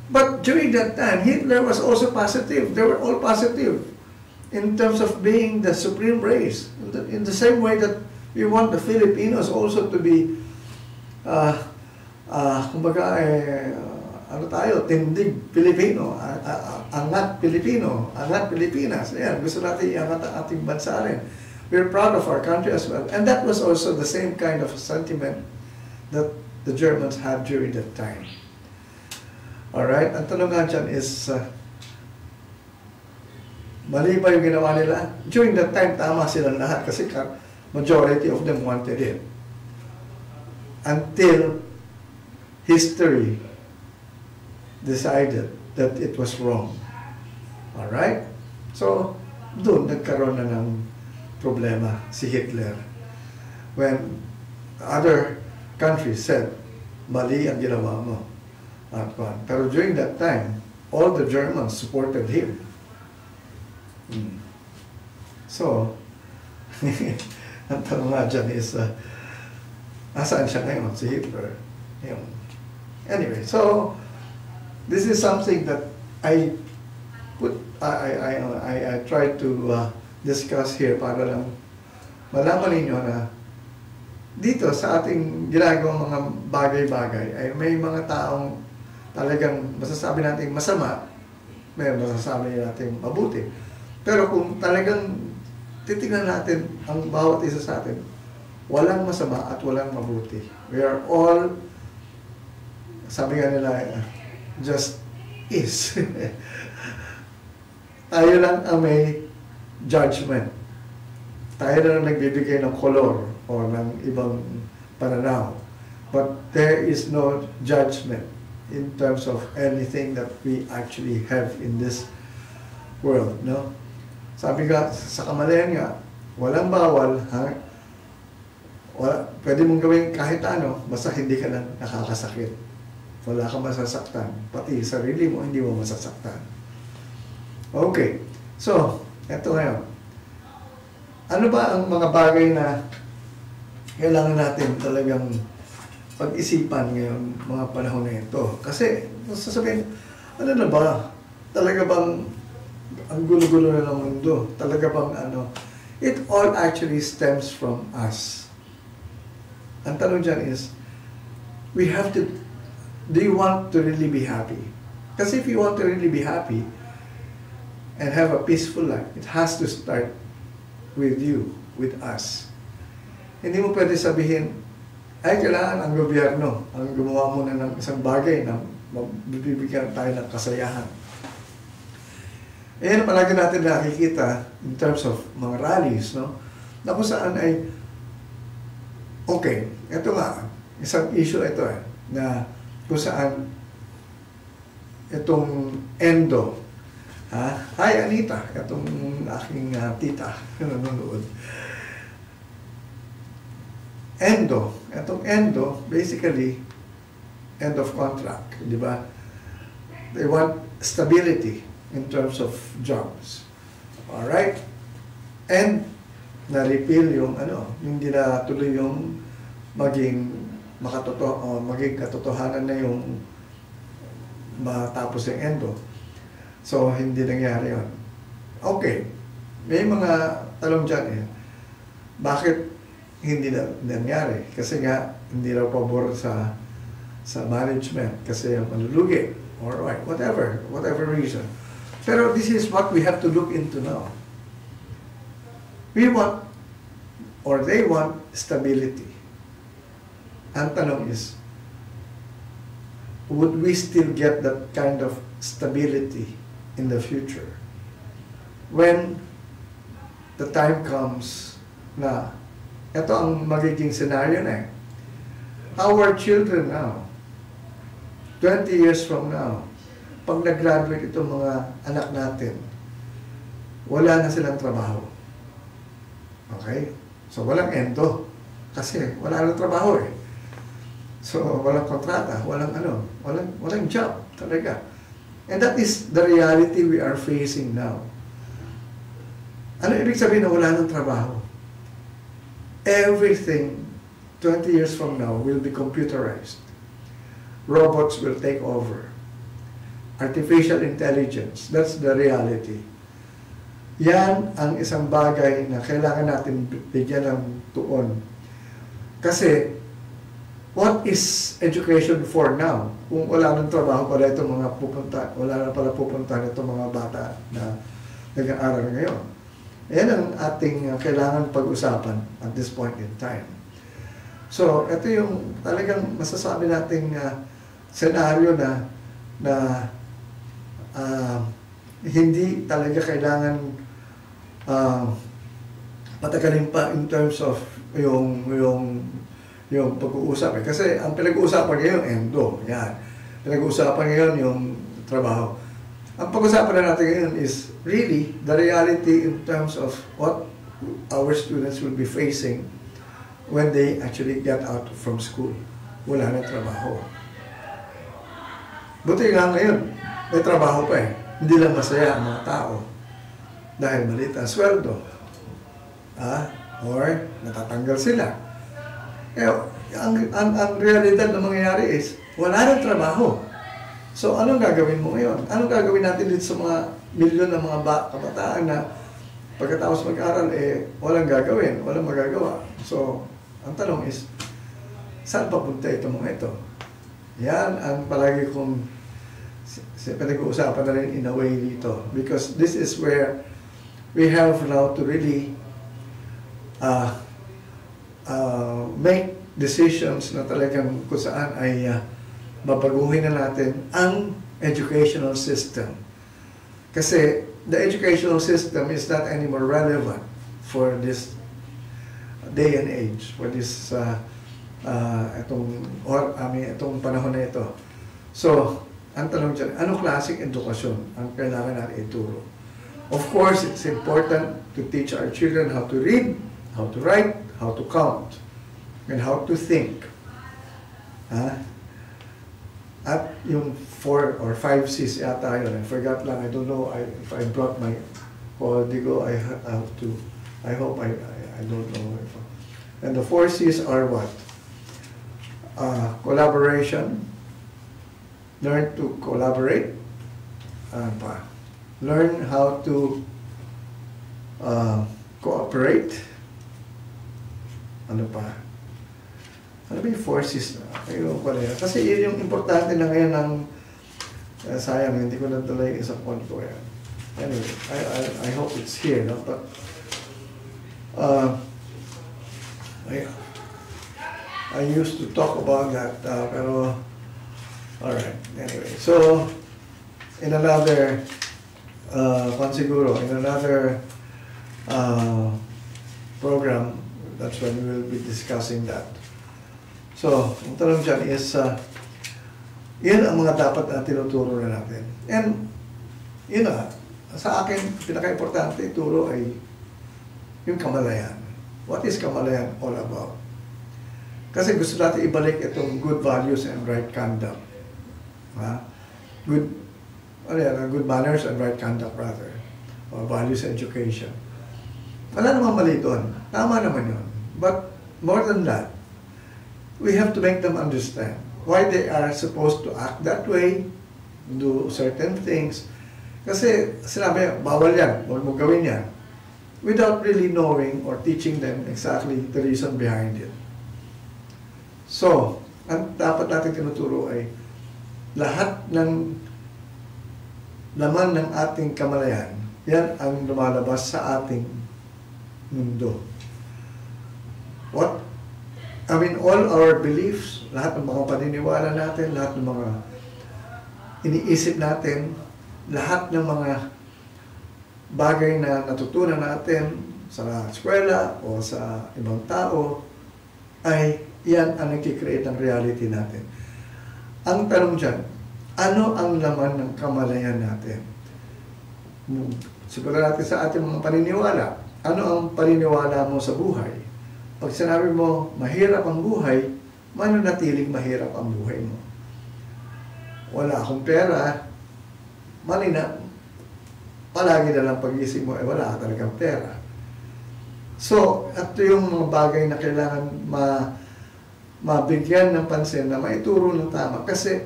But during that time, Hitler was also positive. They were all positive in terms of being the supreme race. In the same way that we want the Filipinos also to be, kumbaga, tindig Pilipino, angat Pilipino, angat Pilipinas. Ayan, gusto natin iangat ang ating bansa rin. We're proud of our country as well. And that was also the same kind of sentiment that the Germans had during that time. Alright, ang tanong nga dyan is, mali ba yung ginawa nila? During that time, tama silang lahat kasi majority of them wanted it. Until history decided that it was wrong. Alright? So, doon nagkaroon na ng problema si Hitler. When other countries said, mali ang ginawa mo. Pero during that time, all the Germans supported him. So, ang tanong nga dyan is, nasaan siya ngayon, si Hitler? Anyway, so, this is something that I try to discuss here para lang malaman ninyo na dito sa ating ginagawang mga bagay-bagay ay may mga taong talagang masasabi natin masama, may masasabi natin mabuti. Pero kung talagang titignan natin ang bawat isa sa atin, walang masama at walang mabuti. We are all, sabi nga nila, just is. Tayo lang ang may judgment. Tayo lang nagbibigay ng color o ng ibang pananaw. But there is no judgment in terms of anything that we actually have in this world, no? Sabi nga, sa kamalayan nga, walang bawal, ha? Pwede mong gawin kahit ano, basta hindi ka lang nakakasakit. Wala kang masasaktan. Pati sarili mo, hindi mo masasaktan. Okay. So, eto ngayon. Ano ba ang mga bagay na kailangan natin talagang pag-isipan ngayon, mga panahon na ito? Kasi, sasabihin, ano na ba? Talaga bang ang gulo-gulo na ng mundo? Talaga bang ano? It all actually stems from us. Ang tanong dyan is, we have to, do you want to really be happy? Kasi if you want to really be happy and have a peaceful life, it has to start with you, with us. Hindi mo pwede sabihin, ay kailangan ang gobyerno ang gumawa muna ng isang bagay na magbibigyan tayo ng kasayahan. Ayan palagi natin nakikita in terms of mga rallies, no? Na kung saan ay, okay, ito nga, isang issue ito na kung saan itong endo, hi Anita, itong aking tita nanonood. Itong endo, basically, end of contract, di ba? They want stability in terms of jobs. Alright? And, na-repeal yung, hindi na tuloy yung maging katotohanan na yung matapos yung endo. So, hindi nangyari yun. Okay. May mga talong dyan bakit hindi na nangyari? Kasi nga, hindi raw pabor sa management. Kasi malulugi. Or whatever reason. Pero this is what we have to look into now. We want, or they want, stability. Ang tanong is, would we still get that kind of stability in the future? When the time comes na, ito ang magiging scenario na our children now, 20 years from now, pag nag-graduate itong mga anak natin, wala na silang trabaho. Okay? So, walang endo. Kasi wala nang trabaho So, walang kontrata, walang job talaga. And that is the reality we are facing now. Ano ibig sabihin na wala nang trabaho? Everything 20 years from now will be computerized. Robots will take over. Artificial intelligence, that's the reality. Yan ang isang bagay na kailangan natin bigyan ng tuon. Kasi, what is education for now? Kung wala nang trabaho pala itong mga wala na pala pupunta itong mga bata na nag-aaral ngayon. Yan ang ating kailangan pag-usapan at this point in time. So, ito yung talagang masasabi nating senaryo na hindi talaga kailangan patagalin pa in terms of yung pag-uusap. Kasi ang pinag-uusapan ngayon, endo. Yan. Pinag-uusapan ngayon yung trabaho. Ang pag-usapan na natin ngayon is really the reality in terms of what our students will be facing when they actually get out from school. Wala na trabaho. Buti nga ngayon, may trabaho pa Hindi lang masaya ang mga tao dahil maliit ang sweldo. Or natatanggal sila. Ang realidad na mangyayari is, wala nang trabaho. So, anong gagawin mo ngayon? Anong gagawin natin dito sa mga milyon ng mga kabataan na pagkatapos mag-aral, walang gagawin, walang magagawa. So, ang tanong is, saan papunta itong mga ito? Yan ang palagi kong pinag-uusapan na rin in a way dito. Because this is where we have now to really make decisions na talagang kung saan ay babaguhin na natin ang educational system. Kasi the educational system is not anymore relevant for this day and age, for this itong panahon na ito. So, ang tanong dyan, anong klaseng edukasyon ang kailangan natin ituro? Of course, it's important to teach our children how to read, how to write, how to count, and how to think. At yung 4 or 5 C's yata yun. I forgot lang. I don't know if I brought my código. I have to. I hope I don't know. And the 4 C's are what? Collaboration. Learn to collaborate. Learn how to cooperate. Ano pa? Ano ba yung 4 C's na? Ayun pala yan. Kasi yun yung importante na ngayon ng sayang, hindi ko nadala yung isang point ko yan. Anyway, I hope it's here. No? But, I used to talk about that, pero alright, anyway. So, in another, siguro, in another program, that's when we will be discussing that. So, ang tanong dyan is, yan ang mga dapat na tinuturo na natin. And, yun na, sa akin, pinaka-importante ituro ay yung kamalayan. What is kamalayan all about? Kasi gusto natin ibalik itong good values and right conduct. Good manners and right conduct rather. Or values education. Wala namang mali doon. Tama naman yun. But more than that, we have to make them understand why they are supposed to act that way, do certain things. Kasi sinabi, bawal yan, huwag mo gawin yan. Without really knowing or teaching them exactly the reason behind it. So, ang dapat natin tinuturo ay lahat ng laman ng ating kamalayan, yan ang lumalabas sa ating mundo. All our beliefs, lahat ng mga paniniwala natin, lahat ng mga iniisip natin, lahat ng mga bagay na natutunan natin sa eskwela o sa ibang tao, ay yan ang nagkikreate ng reality natin. Ang tanong dyan, ano ang laman ng kamalayan natin? Siguro natin sa ating mga paniniwala. Ano ang paniniwala mo sa buhay? Pag sinabi mo, mahirap ang buhay, mananatiling mahirap ang buhay mo. Wala akong pera, malina, palagi na lang pag-isip mo, wala ka talagang pera. So, ito yung mga bagay na kailangan mabigyan ng pansin na maituro ng tama. Kasi,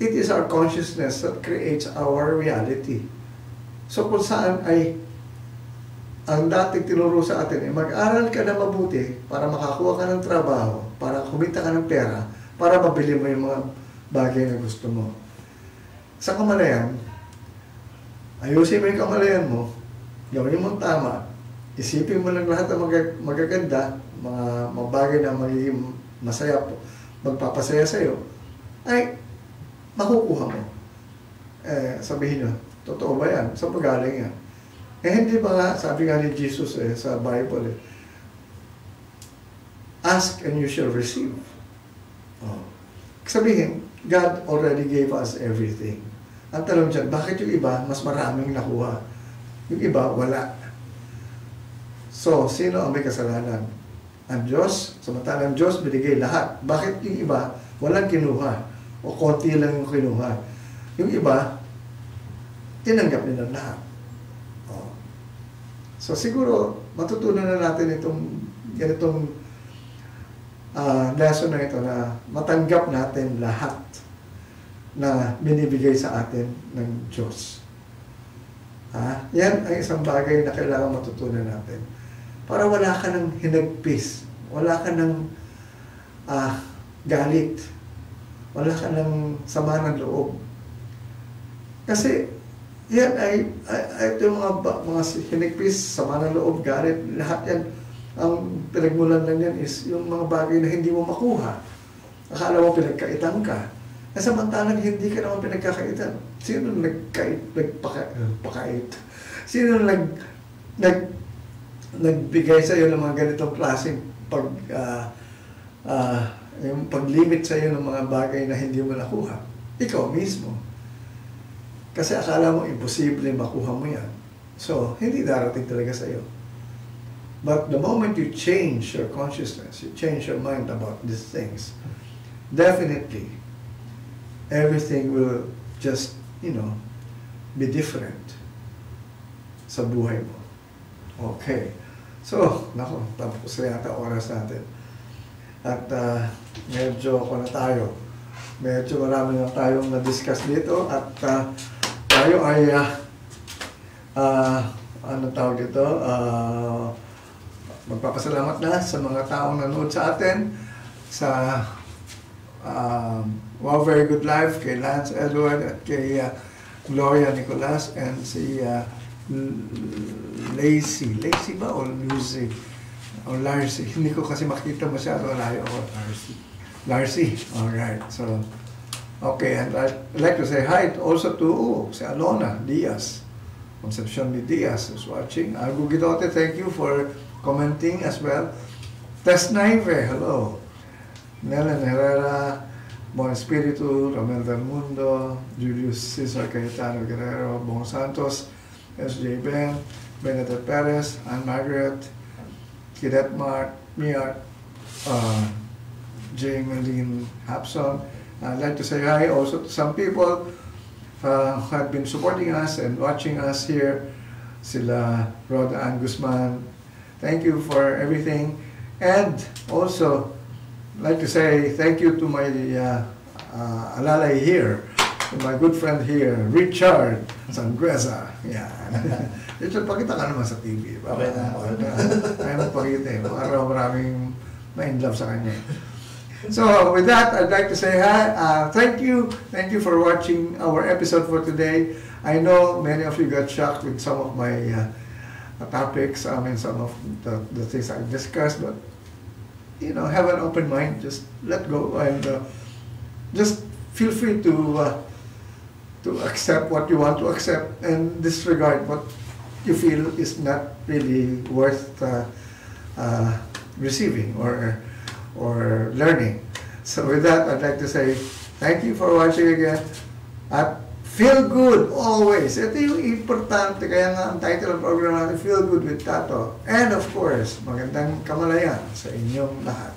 it is our consciousness that creates our reality. So, kung saan ay ang dating tinuro sa atin ay mag-aral ka na mabuti para makakuha ka ng trabaho, para kumita ka ng pera, para mabili mo yung mga bagay na gusto mo. Sa kamalayan, ayusin mo yung kamalayan mo, gawin mo tama, isipin mo lang lahat ng magaganda, mga bagay na magiging masaya po, magpapasaya sa'yo, ay makukuha mo. Sabihin nyo, totoo ba yan? Saan magaling yan? Hindi ba nga, sabi nga ni Jesus sa Bible, ask and you shall receive. Sabihin, God already gave us everything. Ang tanong dyan, bakit yung iba mas maraming nakuha? Yung iba, wala. So, sino ang may kasalanan? Ang Diyos, samantalang Diyos binigay lahat. Bakit yung iba, walang kinuha? O konti lang yung kinuha? Yung iba, tinanggap nila lahat. So, siguro, matutunan na natin itong ganitong lesson na ito na matanggap natin lahat na binibigay sa atin ng Diyos. Yan ang isang bagay na kailangan matutunan natin. Para wala ka ng hinagpis, wala ka ng galit, wala ka ng sama ng loob. Kasi yan ito yung mga hinagpis, sama ng loob, galit, lahat yan, ang pinagmulan lang yan is yung mga bagay na hindi mo makuha. Akala mo pinagkaitan ka. Samantalang hindi ka naman pinagkakaitan. Sino nagpakait? Sino nagbigay sa iyo ng mga ganitong klaseng yung pag-limit sa iyo ng mga bagay na hindi mo nakuha? Ikaw mismo. Kasi akala mo imposible makuha mo yan. So, hindi darating talaga sa iyo. But the moment you change your consciousness, you change your mind about these things, definitely, everything will just, be different sa buhay mo. Okay. So, tapos na yata oras natin. At medyo na tayo. Medyo marami na tayong na-discuss dito at tayo ay magpapasalamat na sa mga taong nanood sa atin sa Wow Very Good Life, kay Lance Edward at kay Gloria Nicolas and si Lacy ba o Lucy? O Larcy. Hindi ko kasi makita masyado. Layo ako. Larcy. Alright. So, okay. And I'd like to say hi also to si Alona Diaz. Concepcion de Diaz is watching. Algo Gidote, thank you for commenting as well. Tess Naive, hello. Nelen Herrera, Bon Espiritu, Romel del Mundo, Julius Cesar Cayetano Guerrero, Bon Santos, SJ Ben, Benedette Perez, Anne Margaret, Kidet Miart, J. Meline Hapson. I'd like to say hi also to some people who have been supporting us and watching us here. Sila Rhoda Ann Guzman. Thank you for everything. And also, I'd like to say thank you to my alalay here, to my good friend here, Richard Sangüesa. Yeah. Richard, pakita ka naman sa TV. Okay na. Ayaw magpakita eh. Para maraming ma-inlove sa kanya. So, with that, I'd like to say hi. Thank you. Thank you for watching our episode for today. I know many of you got shocked with some of my topics, some of the things I discussed, but you know, have an open mind, just let go, and just feel free to accept what you want to accept and disregard what you feel is not really worth receiving or learning. So with that, I'd like to say thank you for watching again. At feel good always. Ito yung importante. Kaya nga ang title ng program natin, Feel Good with Tato. And of course, magandang kamalayan sa inyong lahat.